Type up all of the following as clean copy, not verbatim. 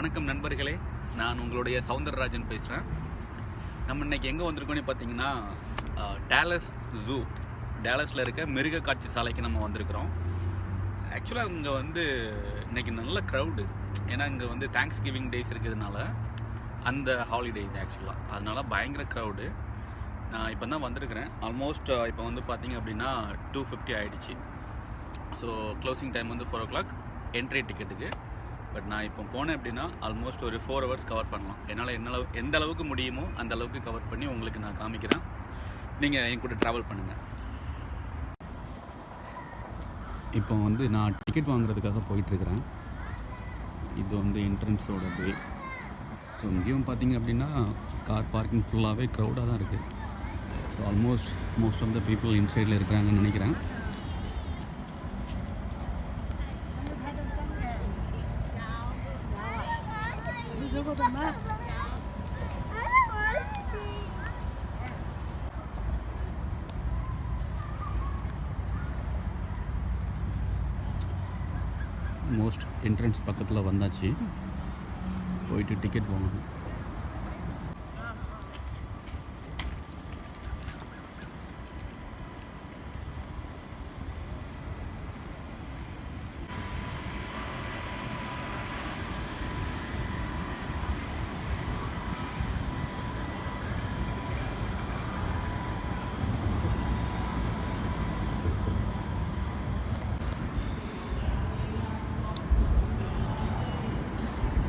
வணக்கம் நண்பர்களே, நான் உங்களுடைய சவுந்தரராஜன் பேசுகிறேன். நம்ம இன்றைக்கி எங்கே வந்திருக்கோன்னு பார்த்தீங்கன்னா டேலஸ் ஜூ, டேலஸில் இருக்க மிருக காட்சி சாலைக்கு நம்ம வந்திருக்கிறோம். ஆக்சுவலாக இங்கே இன்றைக்கி நல்ல க்ரௌடு. ஏன்னா இங்கே தேங்க்ஸ் கிவிங் டேஸ் இருக்கிறதுனால அந்த ஹாலிடே இது ஆக்சுவலாக, அதனால பயங்கர க்ரௌடு. நான் இப்போ தான் வந்திருக்கிறேன். ஆல்மோஸ்ட் இப்போ பார்த்தீங்க அப்படின்னா 2:50 ஆகிடுச்சு. So closing time 4 o'clock entry டிக்கெட்டுக்கு. பட் நான் இப்போ போனேன் அப்படின்னா ஆல்மோஸ்ட் ஒரு 4 hours கவர் பண்ணலாம். என்னால் எந்த அளவுக்கு முடியுமோ அந்த அளவுக்கு கவர் பண்ணி உங்களுக்கு நான் காமிக்கிறேன். நீங்கள் என் கூட ட்ராவல் பண்ணுங்கள். இப்போ நான் டிக்கெட் வாங்குறதுக்காக போயிட்டுருக்கிறேன். இது என்ட்ரன்ஸோடது. ஸோ இங்கேயும் பார்த்தீங்க அப்படின்னா கார் பார்க்கிங் ஃபுல்லாகவே க்ரௌடாக தான் இருக்குது. So most of the people இன்சைடில் இருக்கிறாங்கன்னு நினைக்கிறேன். மோஸ்ட் என்ட்ரன்ஸ் பக்கத்தில் வந்தாச்சு. போயிட்டு டிக்கெட் வாங்கணும்.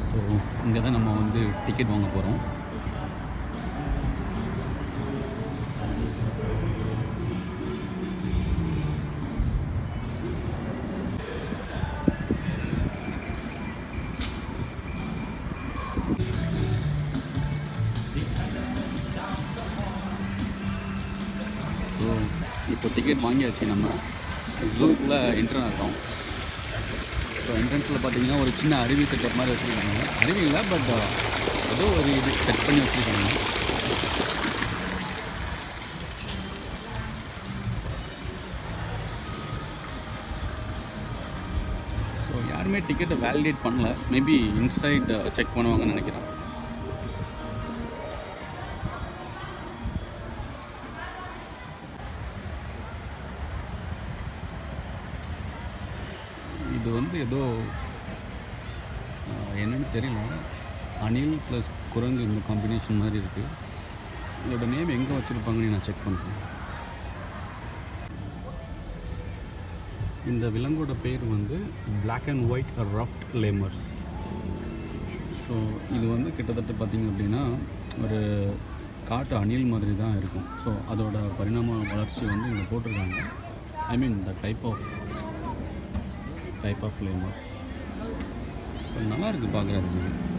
ஸோ இங்கே தான் நம்ம டிக்கெட் வாங்க போகிறோம். ஸோ இப்போ டிக்கெட் வாங்கியாச்சு. நம்ம ஜூக்குள்ளே என்ட்ரு ஆகிறோம். ஸோ என்ட்ரன்ஸில் பார்த்தீங்கன்னா ஒரு சின்ன அருவி செட்டப் மாதிரி வச்சுருக்காங்க. அருவி இல்லை, பட் ஏதோ ஒரு இது செட் பண்ணி வச்சுருக்காங்க. ஸோ யாருமே டிக்கெட்டை வேலிடேட் பண்ணல. மேபி இன்சைட் செக் பண்ணுவாங்கன்னு நினைக்கிறேன். இது ஏதோ என்னன்னு தெரியல, அணில் ப்ளஸ் குரங்கு இந்த காம்பினேஷன் மாதிரி இருக்குது. இதோட நேம் எங்கே வச்சுருப்பாங்கன்னு நான் செக் பண்ணுறேன். இந்த விலங்கோட பேர் பிளாக் அண்ட் ஒயிட் ரஃப்ட் லேமர்ஸ். ஸோ இது கிட்டத்தட்ட பார்த்திங்க அப்படின்னா ஒரு காட்டு அணில் மாதிரி தான் இருக்கும். ஸோ அதோட பரிணாம வளர்ச்சி இங்கே போட்டிருக்காங்க. ஐ மீன் த டைப் ஆஃப் லேமர்ஸ். நல்லா இருக்குது பார்க்குறதுக்கு.